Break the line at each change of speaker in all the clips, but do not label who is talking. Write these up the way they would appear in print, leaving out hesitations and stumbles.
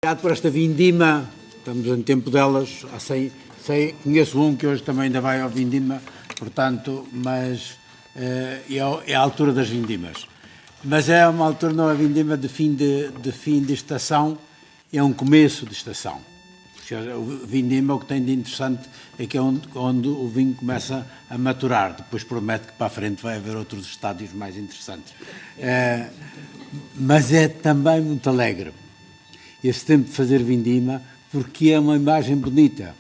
Obrigado por esta vindima, estamos em tempo delas, conheço um que hoje também ainda vai ao vindima, portanto, mas é a altura das vindimas. Mas é uma altura, não é vindima de fim de estação, é um começo de estação. O vindima, o que tem de interessante é que é onde o vinho começa a maturar, depois promete que para a frente vai haver outros estádios mais interessantes. Mas é também muito alegre esse tempo de fazer vindima, porque é uma imagem bonita,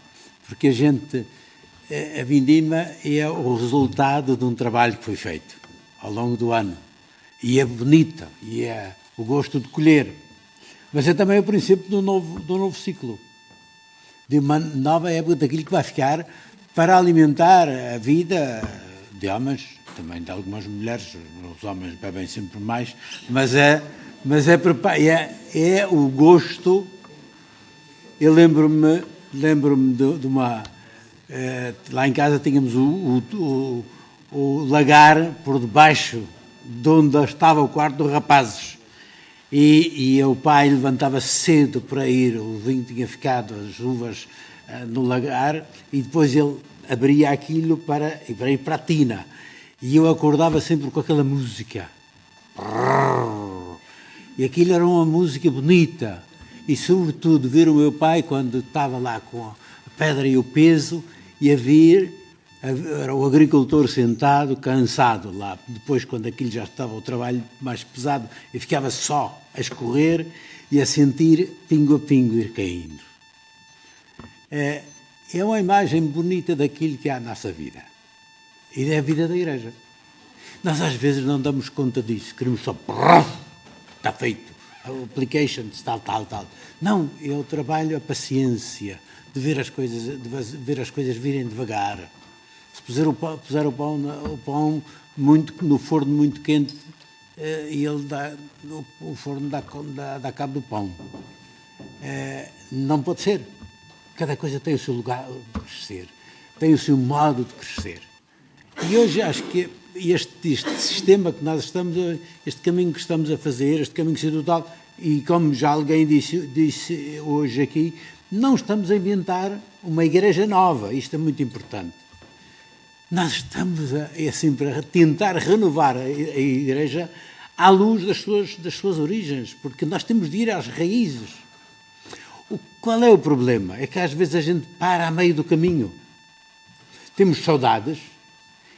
porque a vindima é o resultado de um trabalho que foi feito ao longo do ano, e é bonita, e é o gosto de colher, mas é também o princípio do novo ciclo, de uma nova época, daquilo que vai ficar para alimentar a vida de homens, também de algumas mulheres. Os homens bebem sempre mais, mas é o gosto. Eu lembro-me de uma... lá em casa tínhamos o lagar por debaixo de onde estava o quarto dos rapazes. E o pai levantava-se cedo para ir, o vinho tinha ficado, as uvas no lagar, e depois ele abria aquilo para ir para a tina. E eu acordava sempre com aquela música. E aquilo era uma música bonita. E, sobretudo, ver o meu pai, quando estava lá com a pedra e o peso, e a vir, era o agricultor sentado, cansado lá. Depois, quando aquilo já estava o trabalho mais pesado, eu ficava só a escorrer e a sentir pingo a pingo ir caindo. É uma imagem bonita daquilo que há na nossa vida. E é a vida da igreja. Nós, às vezes, não damos conta disso. Queremos só... Está feito. Applications, tal. Não, é o trabalho, a paciência de ver as coisas virem devagar. Se puser o pão muito, no forno muito quente, e o forno dá cabo do pão. Não pode ser. Cada coisa tem o seu lugar de crescer, tem o seu modo de crescer. E hoje acho que este sistema que nós estamos, este caminho que estamos a fazer, este caminho sinodal, e como já alguém disse hoje aqui, não estamos a inventar uma igreja nova, isto é muito importante. Nós estamos sempre a tentar renovar a igreja à luz das suas origens, porque nós temos de ir às raízes. Qual é o problema? É que às vezes a gente para a meio do caminho. Temos saudades,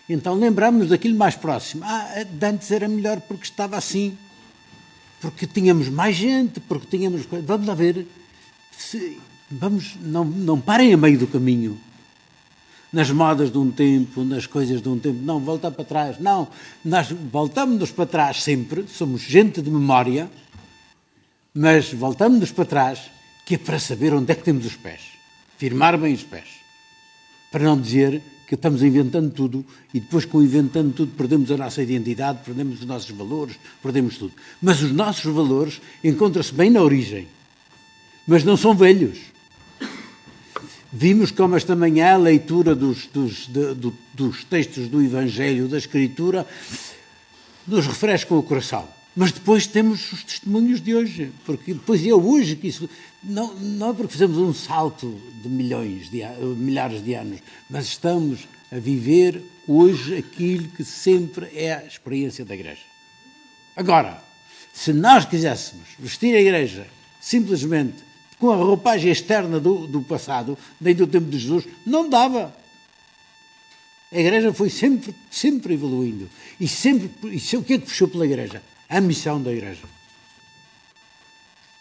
então lembramos-nos daquilo mais próximo. De antes era melhor porque estava assim, porque tínhamos mais gente, porque tínhamos... Vamos lá ver. Não parem a meio do caminho. Nas modas de um tempo, nas coisas de um tempo. Não, voltar para trás. Não, nós voltamos-nos para trás sempre. Somos gente de memória, mas voltamos-nos para trás, que é para saber onde é que temos os pés. Firmar bem os pés. Para não dizer que estamos inventando tudo e depois, com inventando tudo, perdemos a nossa identidade, perdemos os nossos valores, perdemos tudo. Mas os nossos valores encontram-se bem na origem. Mas não são velhos. Vimos como esta manhã a leitura dos textos do Evangelho, da Escritura, nos refresca o coração. Mas depois temos os testemunhos de hoje, porque depois é hoje que isso... Não é porque fizemos um salto de milhares de anos, mas estamos a viver hoje aquilo que sempre é a experiência da igreja. Agora, se nós quiséssemos vestir a igreja simplesmente com a roupagem externa do passado, nem do tempo de Jesus, não dava. A igreja foi sempre evoluindo. E o que é que puxou pela igreja? A missão da igreja.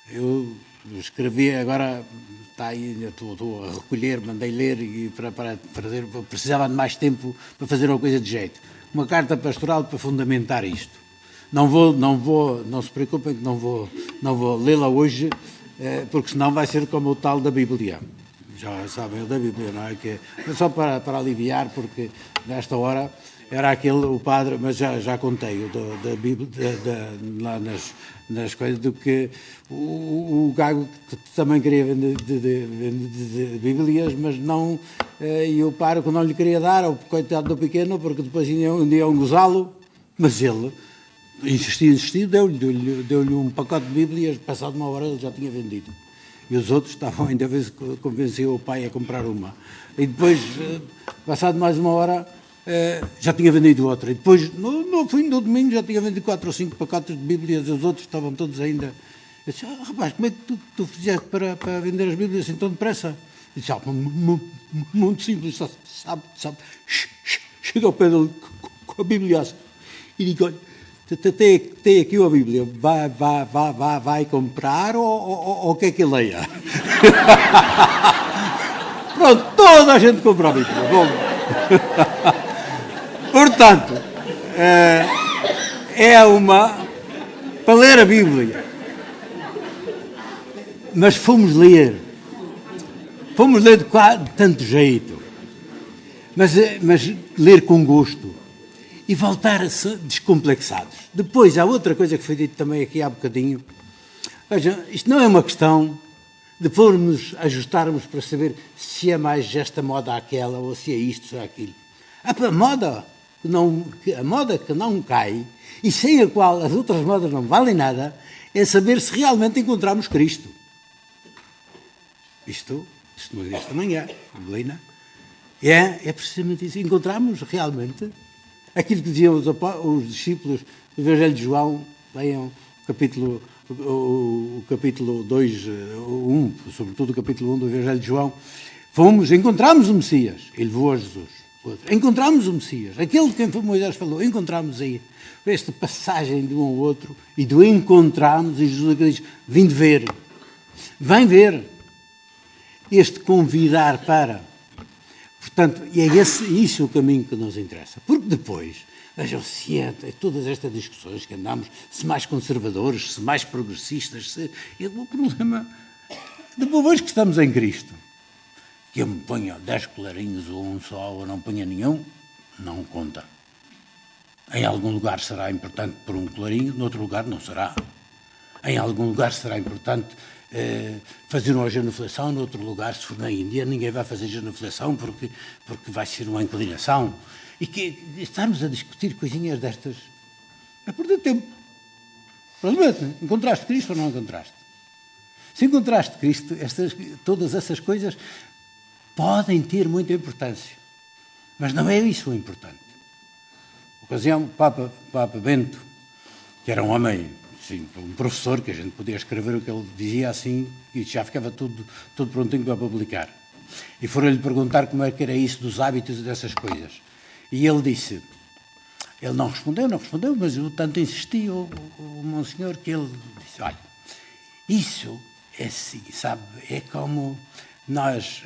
Eu escrevi, agora está aí, estou a recolher, mandei ler, e para fazer, precisava de mais tempo para fazer uma coisa de jeito. Uma carta pastoral para fundamentar isto. Não se preocupem que não vou lê-la hoje, porque senão vai ser como o tal da Bíblia. Já sabem o da Bíblia, não é? Só para aliviar, porque nesta hora era o padre, mas já contei, da Bíblia, lá nas coisas, do que o gago que também queria vender de Bíblias, mas não, e o padre que não lhe queria dar, ao coitado do pequeno, porque depois iam gozá-lo, mas ele insistiu, deu-lhe um pacote de Bíblias, passado uma hora ele já tinha vendido. E os outros estavam ainda a ver se convenciam o pai a comprar uma. E depois, passado mais uma hora, já tinha vendido outra. E depois, no fim do domingo, já tinha vendido 4 ou 5 pacotes de Bíblias. Os outros estavam todos ainda... Eu disse, rapaz, como é que tu fizeste para vender as Bíblias assim tão depressa? E disse, muito simples, sabe. Chega ao pé dele com a Bíblia e digo, olha, tem aqui a Bíblia, vai comprar ou quer que leia? Pronto, toda a gente compra a Bíblia. Bom. Portanto, é uma... para ler a Bíblia. Mas fomos ler de tanto jeito, mas ler com gosto e voltar a ser descomplexados. Depois, há outra coisa que foi dito também aqui há bocadinho. Veja, isto não é uma questão de pormos, ajustarmos para saber se é mais esta moda aquela, ou se é isto ou aquilo. A moda que não cai, e sem a qual as outras modas não valem nada, é saber se realmente encontramos Cristo. Isto desta manhã, Belina, é precisamente isso. Encontramos realmente aquilo que diziam os discípulos do Evangelho de João, leiam o capítulo 2, 1, sobretudo o capítulo 1 do Evangelho de João. Encontramos o Messias, ele levou a Jesus. Encontramos o Messias, aquele de quem Moisés falou, encontramos aí. Esta passagem de um ao outro e do encontramos, e Jesus diz, vim ver, vem ver. Este convidar para. Portanto, e é isso o caminho que nos interessa. Porque depois, vejam-se, todas estas discussões que andamos, se mais conservadores, se mais progressistas, o problema, depois que estamos em Cristo, que eu me ponha 10 colarinhos ou um só, ou não ponha nenhum, não conta. Em algum lugar será importante por um colarinho, noutro lugar não será. Em algum lugar será importante fazer uma genuflexão, noutro lugar, se for na Índia, ninguém vai fazer genuflexão porque vai ser uma inclinação. E que estarmos a discutir coisinhas destas é perder tempo. Encontraste Cristo ou não encontraste? Se encontraste Cristo, todas essas coisas podem ter muita importância, mas não é isso o importante. Na ocasião, o Papa Bento, que era um homem, sim, um professor, que a gente podia escrever o que ele dizia assim, e já ficava tudo prontinho para publicar. E foram-lhe perguntar como é que era isso dos hábitos e dessas coisas. E ele disse, ele não respondeu, mas eu tanto insisti, o monsenhor, que ele disse, olha, isso é assim, sabe, é como nós,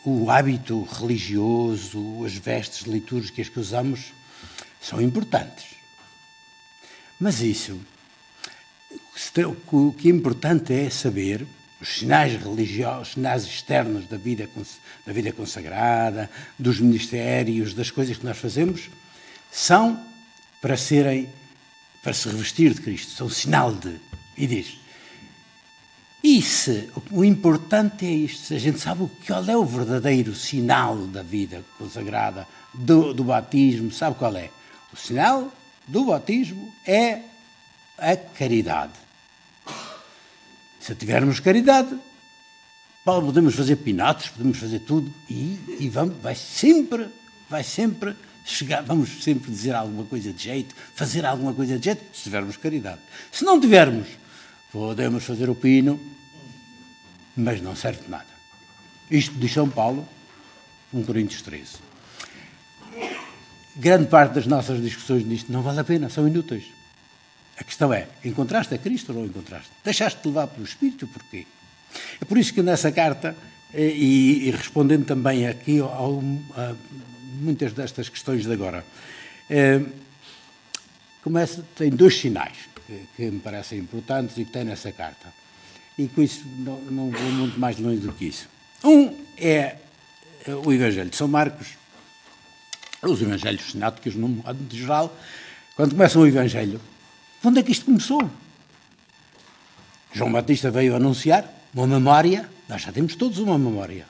o hábito religioso, as vestes litúrgicas que usamos, são importantes. Mas isso, o que é importante é saber os sinais religiosos, os sinais externos da vida consagrada, dos ministérios, das coisas que nós fazemos, são para se revestir de Cristo, são sinal de. E diz, o importante é isto, se a gente sabe qual é o verdadeiro sinal da vida consagrada, do batismo, sabe qual é? O sinal do batismo é a caridade. Se tivermos caridade, podemos fazer pinatos, podemos fazer tudo e vai sempre chegar, vamos sempre dizer alguma coisa de jeito, fazer alguma coisa de jeito, se tivermos caridade. Se não tivermos, podemos fazer o pino, mas não serve de nada. Isto diz São Paulo, 1 Coríntios 13. Grande parte das nossas discussões nisto não vale a pena, são inúteis. A questão é, encontraste a Cristo ou não encontraste? Deixaste-te levar pelo Espírito, porquê? É por isso que nessa carta, e respondendo também aqui a muitas destas questões de agora, tem 2 sinais que me parecem importantes e que tem nessa carta. E com isso não vou muito mais longe do que isso. Um é o Evangelho de São Marcos, os Evangelhos sinápticos, no modo geral. Quando começam o Evangelho, onde é que isto começou? João Batista veio anunciar uma memória, nós já temos todos uma memória.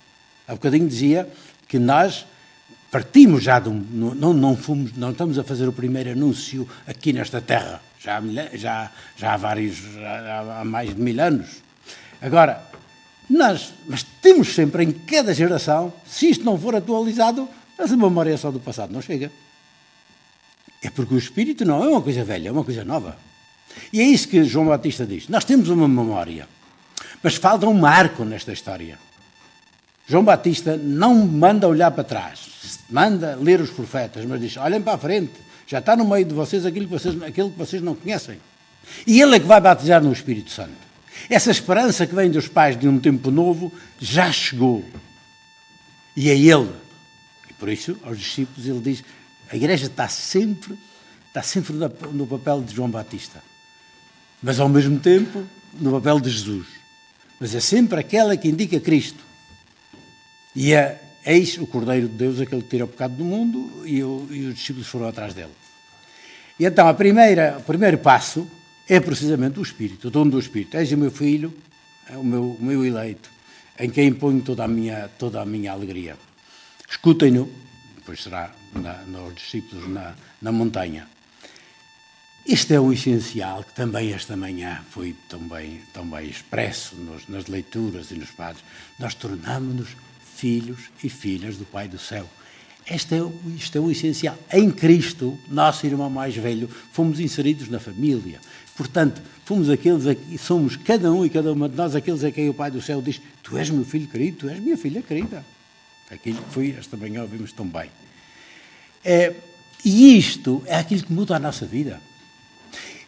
Há bocadinho dizia que nós partimos já não estamos a fazer o primeiro anúncio aqui nesta terra, já há mais de 1000 anos. Agora, mas temos sempre em cada geração, se isto não for atualizado, a memória só do passado não chega. É porque o espírito não é uma coisa velha, é uma coisa nova. E é isso que João Batista diz. Nós temos uma memória, mas falta um marco nesta história. João Batista não manda olhar para trás, manda ler os profetas, mas diz, olhem para a frente, já está no meio de vocês aquilo que vocês não conhecem. E ele é que vai batizar no Espírito Santo. Essa esperança que vem dos pais de um tempo novo já chegou. E é ele. E por isso, aos discípulos, ele diz, a igreja está sempre no papel de João Batista. Mas ao mesmo tempo, no papel de Jesus. Mas é sempre aquela que indica Cristo. E eis o Cordeiro de Deus, aquele que tira o pecado do mundo, e os discípulos foram atrás dele. E então, o primeiro passo é precisamente o Espírito, o dom do Espírito. Eis o meu filho, o meu eleito, em quem ponho toda a minha alegria. Escutem-no, depois será nos discípulos na montanha. Este é o essencial, que também esta manhã foi tão bem expresso nas leituras e nos padres. Nós tornamos-nos filhos e filhas do Pai do Céu. Isto é o essencial. Em Cristo, nosso irmão mais velho, fomos inseridos na família. Portanto, somos cada um e cada uma de nós aqueles a quem o Pai do Céu diz, tu és meu filho querido, tu és minha filha querida. Aquilo que foi, esta manhã ouvimos tão bem. E isto é aquilo que muda a nossa vida.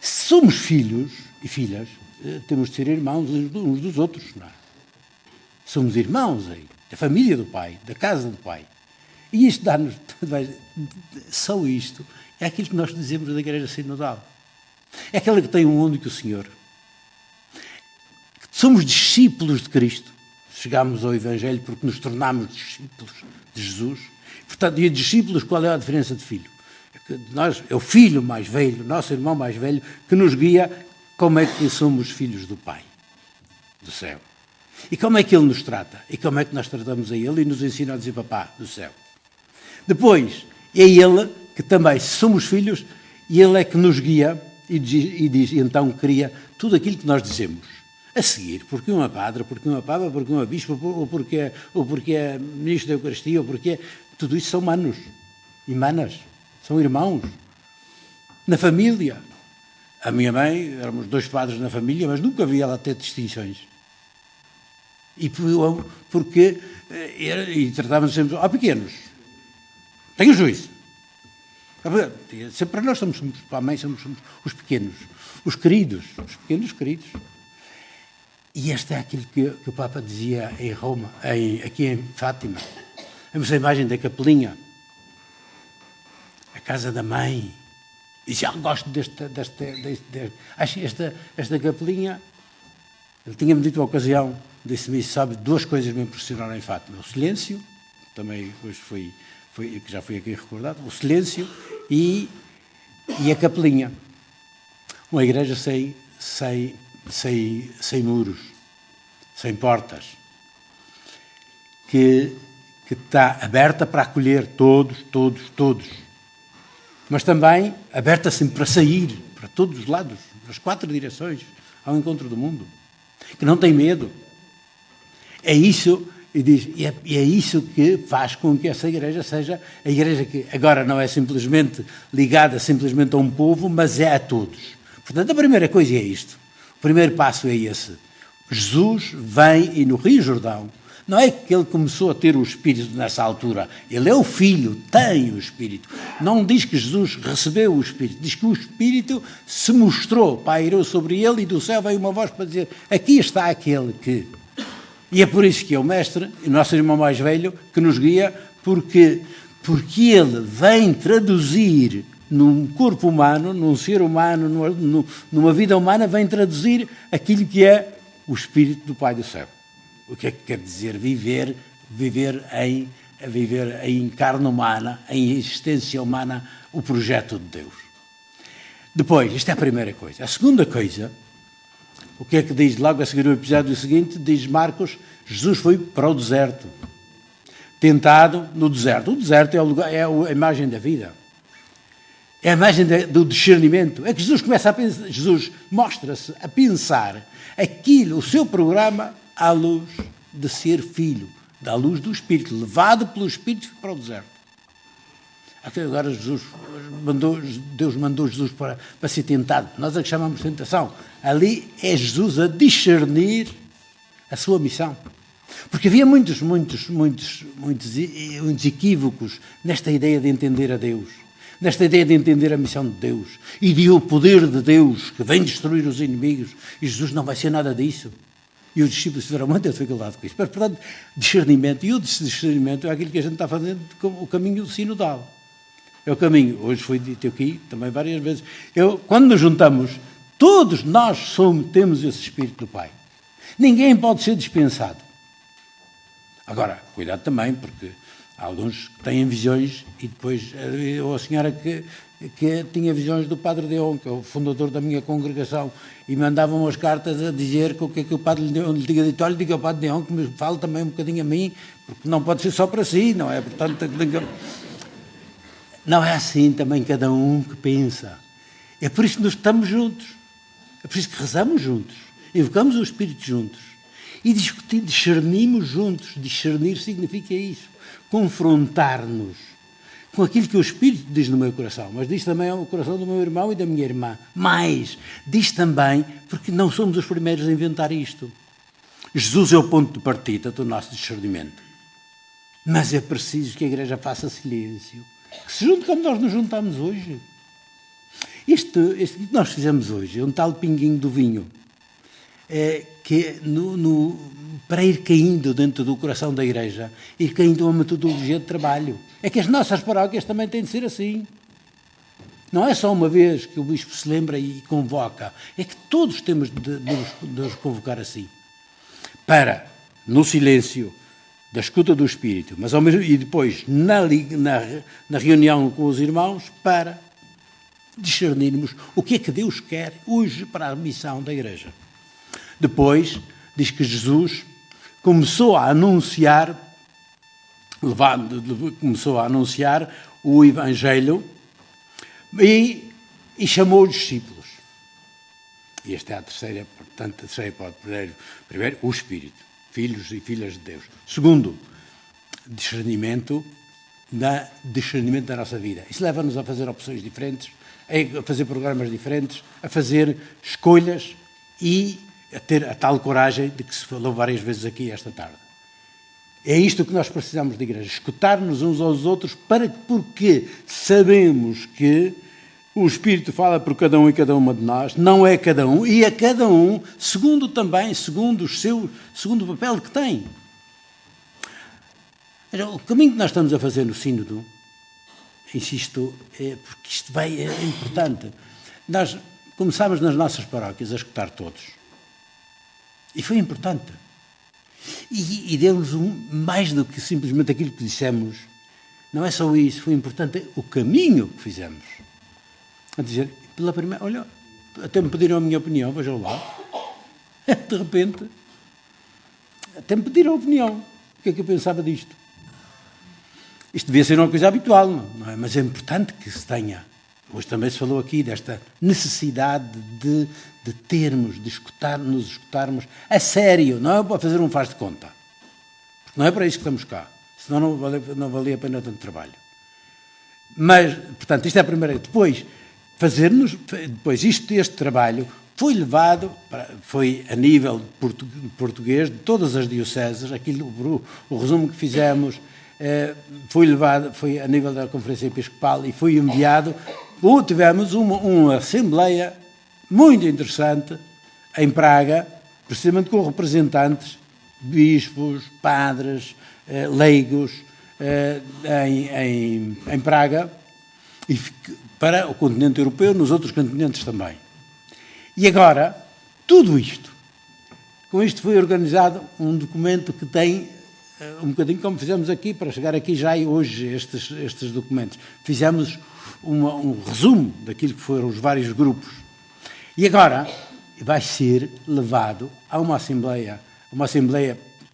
Se somos filhos e filhas, temos de ser irmãos uns dos outros. Não é? Somos irmãos aí, da família do Pai, da casa do Pai. E isto dá-nos, só isto, é aquilo que nós dizemos da Igreja Sinodal. É aquela que tem um único Senhor. Somos discípulos de Cristo. Chegámos ao Evangelho porque nos tornámos discípulos de Jesus. Portanto, e discípulos, qual é a diferença de filho? É o filho mais velho, nosso irmão mais velho, que nos guia como é que somos filhos do Pai, do céu. E como é que Ele nos trata? E como é que nós tratamos a Ele e nos ensina a dizer papá do céu. Depois, é Ele que também, se somos filhos, e Ele é que nos guia e diz, e então cria tudo aquilo que nós dizemos. A seguir, porque um é padre, porque um é papa, porque um é bispo, ou porque é ministro da Eucaristia, ou porque tudo isso são manos e manas, são irmãos. Na família. A minha mãe, éramos 2 padres na família, mas nunca havia ela ter distinções. E tratávamos sempre, pequenos, tenham juízo. Sempre para nós para a mãe somos os pequenos, os queridos, os pequenos queridos. E este é aquilo que o Papa dizia em Roma, aqui em Fátima. Vemos a imagem da capelinha, a casa da mãe. E já gosto acho esta capelinha. Ele tinha-me dito uma ocasião, disse-me, sabe, 2 coisas me impressionaram em Fátima. O silêncio, também hoje que já foi aqui recordado, o silêncio e a capelinha. Uma igreja sem muros, sem portas, que está aberta para acolher todos, mas também aberta sempre para sair, para todos os lados, nas 4 direções, ao encontro do mundo, que não tem medo. É isso, e é isso que faz com que essa igreja seja a igreja que agora não é simplesmente ligada simplesmente a um povo, mas é a todos. Portanto, a primeira coisa é isto. O primeiro passo é esse. Jesus vem e no Rio Jordão, não é que ele começou a ter o Espírito nessa altura. Ele é o Filho, tem o Espírito. Não diz que Jesus recebeu o Espírito, diz que o Espírito se mostrou, pairou sobre ele e do céu veio uma voz para dizer, aqui está aquele que... E é por isso que é o Mestre, o nosso irmão mais velho, que nos guia, porque ele vem traduzir num corpo humano, num ser humano, numa vida humana, vem traduzir aquilo que é o Espírito do Pai do Céu. O que é que quer dizer viver em carne humana, em existência humana, o projeto de Deus. Depois, isto é a primeira coisa. A segunda coisa, o que é que diz logo a seguir o episódio seguinte? Diz Marcos, Jesus foi para o deserto. Tentado no deserto. O deserto é a imagem da vida. É a imagem do discernimento. É que Jesus começa a pensar, Jesus mostra-se a pensar aquilo, o seu programa, à luz de ser filho, da luz do Espírito, levado pelo Espírito para o deserto. Agora Deus mandou Jesus para ser tentado. Nós é que chamamos de tentação. Ali é Jesus a discernir a sua missão. Porque havia muitos equívocos nesta ideia de entender a Deus, nesta ideia de entender a missão de Deus e de o poder de Deus que vem destruir os inimigos. E Jesus não vai ser nada disso. E os discípulos tiveram muita dificuldade com isso. Mas, portanto, discernimento. E o discernimento é aquilo que a gente está fazendo, o caminho sinodal. É o caminho. Hoje foi dito aqui, também várias vezes. Quando nos juntamos, todos nós temos esse Espírito do Pai. Ninguém pode ser dispensado. Agora, cuidado também, porque há alguns que têm visões e depois a senhora que tinha visões do Padre Deon, que é o fundador da minha congregação, e mandavam as cartas a dizer que o que é que o Padre Deon lhe tinha dito. Olha, diga ao Padre Deon que me fale também um bocadinho a mim, porque não pode ser só para si, não é? Portanto, não é assim também cada um que pensa. É por isso que nós estamos juntos. É por isso que rezamos juntos. Invocamos o Espírito juntos. E discernimos juntos. Discernir significa isso. Confrontar-nos com aquilo que o Espírito diz no meu coração. Mas diz também ao coração do meu irmão e da minha irmã. Mas diz também, porque não somos os primeiros a inventar isto. Jesus é o ponto de partida do nosso discernimento. Mas é preciso que a Igreja faça silêncio. Que se junte como nós nos juntamos hoje. Isto que nós fizemos hoje é um tal pinguinho do vinho. Que para ir caindo dentro do coração da Igreja, ir caindo uma metodologia de trabalho. É que as nossas paróquias também têm de ser assim. Não é só uma vez que o Bispo se lembra e convoca. É que todos temos de nos convocar assim. Para, no silêncio da escuta do Espírito, mas ao mesmo, e depois na reunião com os irmãos, para discernirmos o que é que Deus quer hoje para a missão da Igreja. Depois, diz que Jesus começou a anunciar o Evangelho e chamou os discípulos. E esta é a terceira, portanto, a terceira hipótese. Primeiro, o Espírito, filhos e filhas de Deus. Segundo, discernimento da nossa vida. Isso leva-nos a fazer opções diferentes, a fazer programas diferentes, a fazer escolhas e a ter a tal coragem de que se falou várias vezes aqui esta tarde. É isto que nós precisamos de igreja, escutar-nos uns aos outros, porque sabemos que o Espírito fala por cada um e cada uma de nós, não é cada um, e a cada um, segundo o papel que tem. O caminho que nós estamos a fazer no Sínodo, insisto, porque isto é importante. Nós começámos nas nossas paróquias a escutar todos. E foi importante. E deu-nos mais do que simplesmente aquilo que dissemos. Não é só isso, foi importante o caminho que fizemos. A dizer, pela primeira, olha, até me pediram a minha opinião, vejam lá. De repente, até me pediram a opinião. O que é que eu pensava disto? Isto devia ser uma coisa habitual, não é? Mas é importante que se tenha. Hoje também se falou aqui desta necessidade de nos escutarmos a sério, não é para fazer um faz de conta. Porque não é para isso que estamos cá. Senão não valia a pena tanto trabalho. Mas, portanto, isto é a primeira. Depois este trabalho foi levado, foi a nível português, de todas as dioceses, o resumo que fizemos foi a nível da Conferência Episcopal e foi enviado. Tivemos uma assembleia muito interessante em Praga, precisamente com representantes, bispos, padres, leigos, em Praga, e para o continente europeu, nos outros continentes também. E agora, tudo isto, com isto foi organizado um documento que tem, um bocadinho como fizemos aqui, para chegar aqui já e hoje estes documentos. Fizemos um resumo daquilo que foram os vários grupos. E agora vai ser levado a uma assembleia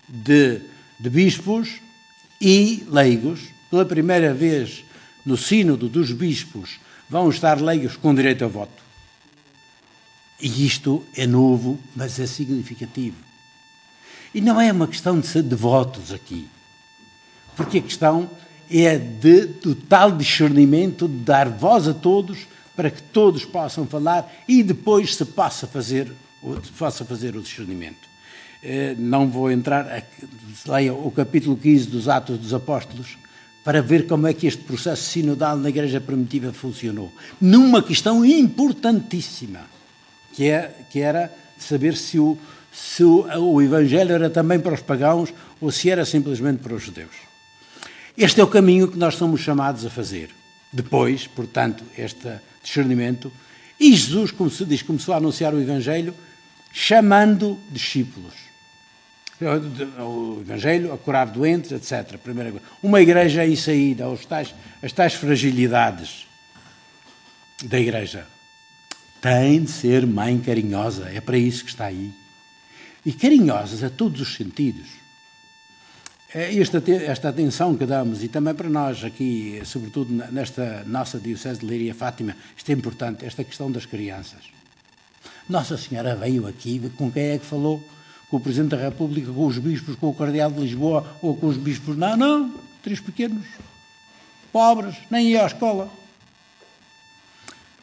de bispos e leigos, pela primeira vez no Sínodo dos Bispos vão estar leigos com direito a voto. E isto é novo, mas é significativo. E não é uma questão de votos aqui, porque a questão é de total discernimento, de dar voz a todos, para que todos possam falar e depois se possa fazer o discernimento. Não vou entrar, leia o capítulo 15 dos Atos dos Apóstolos, para ver como é que este processo sinodal na Igreja Primitiva funcionou. Numa questão importantíssima, que era saber se o Evangelho era também para os pagãos ou se era simplesmente para os judeus. Este é o caminho que nós somos chamados a fazer. Depois, portanto, este discernimento, e Jesus, como se diz, começou a anunciar o Evangelho, chamando discípulos. O Evangelho, a curar doentes, etc. Primeira coisa. Uma igreja em saída, as tais fragilidades da igreja. Tem de ser mãe carinhosa, é para isso que está aí. E carinhosas a todos os sentidos. Esta atenção que damos, e também para nós aqui, sobretudo nesta nossa Diocese de Leiria Fátima, isto é importante, esta questão das crianças. Nossa Senhora veio aqui, com quem é que falou? Com o Presidente da República, com os bispos, com o Cardeal de Lisboa, ou com os bispos? Não, 3 pequenos, pobres, nem ia à escola.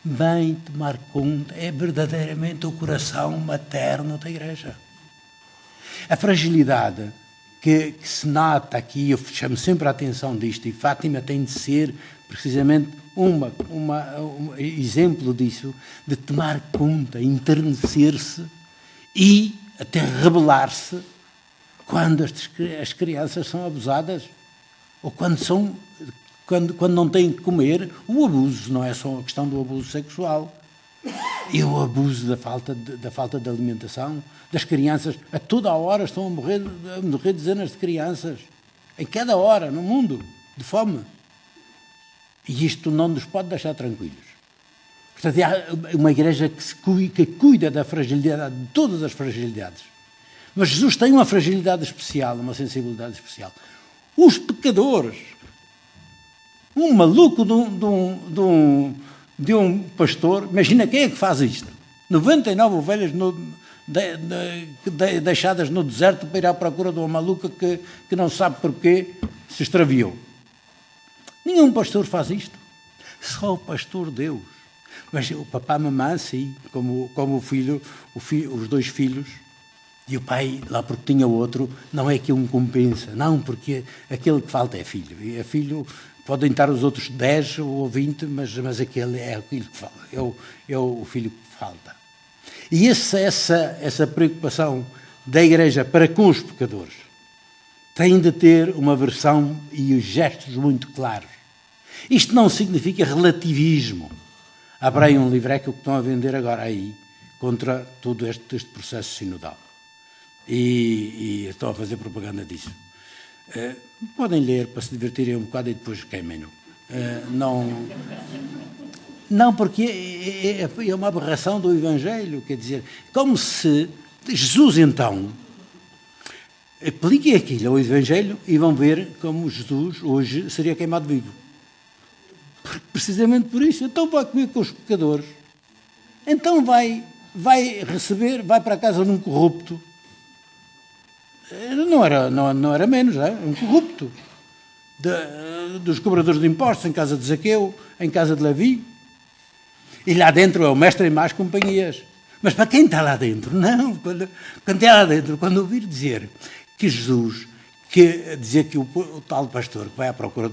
Vem tomar conta, é verdadeiramente o coração materno da Igreja. A fragilidade que se nota aqui, eu chamo sempre a atenção disto, e Fátima tem de ser precisamente um exemplo disso, de tomar conta, enternecer-se e até rebelar-se quando as crianças são abusadas ou quando não têm que comer. O abuso não é só a questão do abuso sexual, é o abuso da falta de alimentação. Das crianças, a toda a hora estão a morrer dezenas de crianças, em cada hora, no mundo, de fome. E isto não nos pode deixar tranquilos. Portanto, há uma igreja que cuida da fragilidade, de todas as fragilidades. Mas Jesus tem uma fragilidade especial, uma sensibilidade especial. Os pecadores, um maluco de um pastor, imagina quem é que faz isto? 99 ovelhas deixadas no deserto para ir à procura de uma maluca que não sabe porquê se extraviou. Nenhum pastor faz isto. Só o pastor Deus. Mas o papá e a mamãe, sim, como os 2 filhos, e o pai, lá porque tinha outro, não é que um compensa, não, porque aquele que falta é filho. E é filho, podem estar os outros 10 ou 20, mas aquele é aquilo que falta, é o filho que falta. E essa preocupação da Igreja para com os pecadores tem de ter uma versão e os gestos muito claros. Isto não significa relativismo. Abrem um livreco que estão a vender agora aí, contra todo este processo sinodal. E estão a fazer propaganda disso. Podem ler para se divertirem um bocado e depois queimem-no. Não, porque é uma aberração do Evangelho, quer dizer, como se Jesus, então, apliquem aquilo ao Evangelho e vão ver como Jesus hoje seria queimado vivo. Precisamente por isso. Então vai comer com os pecadores. Então vai receber, vai para a casa de um corrupto. Não era menos, um corrupto. Dos cobradores de impostos, em casa de Zaqueu, em casa de Levi. E lá dentro é o mestre em más companhias. Mas para quem está lá dentro? Não. Quando está lá dentro, quando ouvir dizer que Jesus, dizer que o tal pastor que vai à procura,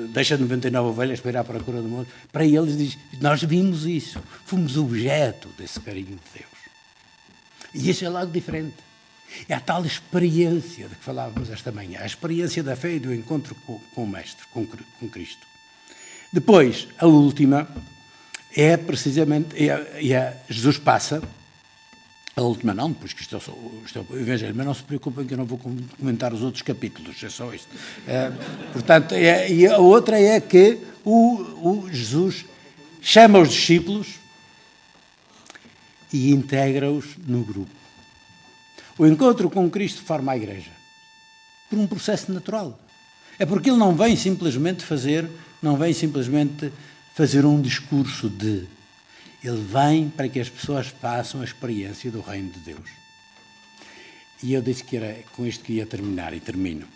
deixa 99 ovelhas para ir à procura do mundo, para eles diz, nós vimos isso, fomos objeto desse carinho de Deus. E isso é algo diferente. É a tal experiência de que falávamos esta manhã, a experiência da fé e do encontro com o Mestre, com Cristo. Depois, a última, é precisamente, Jesus passa, a última não, pois que isto é o Evangelho, mas não se preocupem que eu não vou comentar os outros capítulos, é só isto. Portanto, e a outra é que o Jesus chama os discípulos e integra-os no grupo. O encontro com Cristo forma a Igreja, por um processo natural. É porque ele não vem simplesmente fazer um discurso de. Ele vem para que as pessoas façam a experiência do reino de Deus. E eu disse que era com isto que ia terminar, e termino.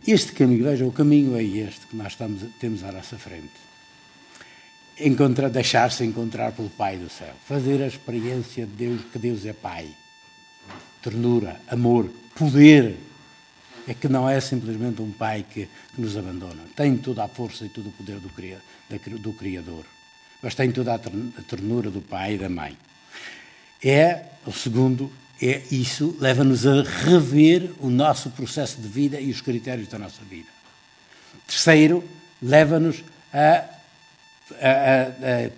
Este caminho, veja, o caminho é este que nós temos à nossa frente. Deixar-se encontrar pelo Pai do céu. Fazer a experiência de Deus, que Deus é Pai. Ternura, amor, poder. É que não é simplesmente um Pai que nos abandona. Tem toda a força e todo o poder do Criador. Mas tem toda a ternura do pai e da mãe. O segundo, isso leva-nos a rever o nosso processo de vida e os critérios da nossa vida. Terceiro, leva-nos a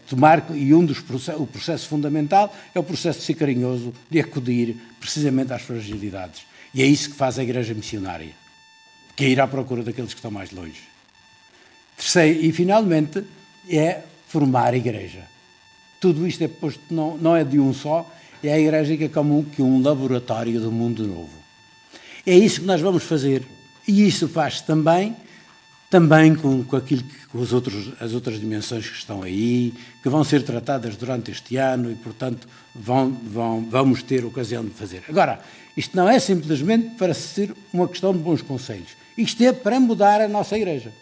tomar, e o processo fundamental é o processo de ser carinhoso, de acudir precisamente às fragilidades. E é isso que faz a Igreja Missionária, que é ir à procura daqueles que estão mais longe. Terceiro, e finalmente, é formar a Igreja. Tudo isto é posto, não é de um só, é a Igreja que é como um laboratório do mundo novo. É isso que nós vamos fazer. E isso faz-se também com aquilo com as outras dimensões que estão aí, que vão ser tratadas durante este ano e, portanto, vamos ter ocasião de fazer. Agora, isto não é simplesmente para ser uma questão de bons conselhos. Isto é para mudar a nossa Igreja.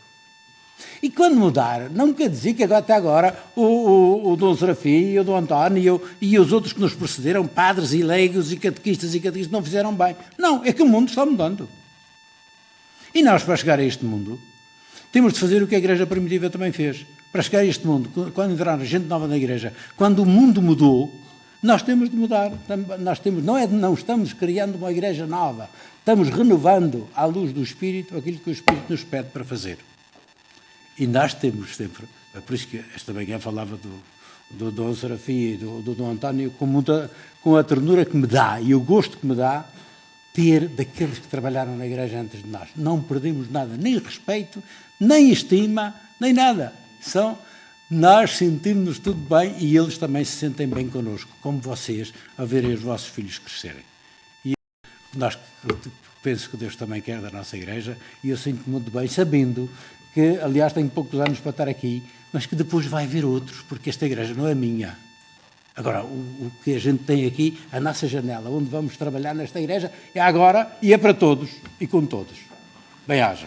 E quando mudar, não quer dizer que até agora o Dom Serafim, o Dom António e os outros que nos precederam, padres e leigos e catequistas não fizeram bem. Não, é que o mundo está mudando. E nós, para chegar a este mundo, temos de fazer o que a Igreja Primitiva também fez. Para chegar a este mundo, quando entrar gente nova na Igreja, quando o mundo mudou, nós temos de mudar. Não estamos criando uma Igreja nova, estamos renovando à luz do Espírito aquilo que o Espírito nos pede para fazer. E nós temos sempre, é por isso que esta manhã falava do Dom Serafim e do Dom António com a ternura que me dá e o gosto que me dá ter daqueles que trabalharam na Igreja antes de nós. Não perdemos nada, nem respeito, nem estima, nem nada. Nós sentimos-nos tudo bem e eles também se sentem bem connosco, como vocês, a verem os vossos filhos crescerem. E penso que Deus também quer da nossa Igreja e eu sinto muito bem, sabendo que, aliás, tenho poucos anos para estar aqui, mas que depois vai haver outros, porque esta Igreja não é minha. Agora, o que a gente tem aqui, a nossa janela, onde vamos trabalhar nesta Igreja, é agora e é para todos e com todos. Bem-haja.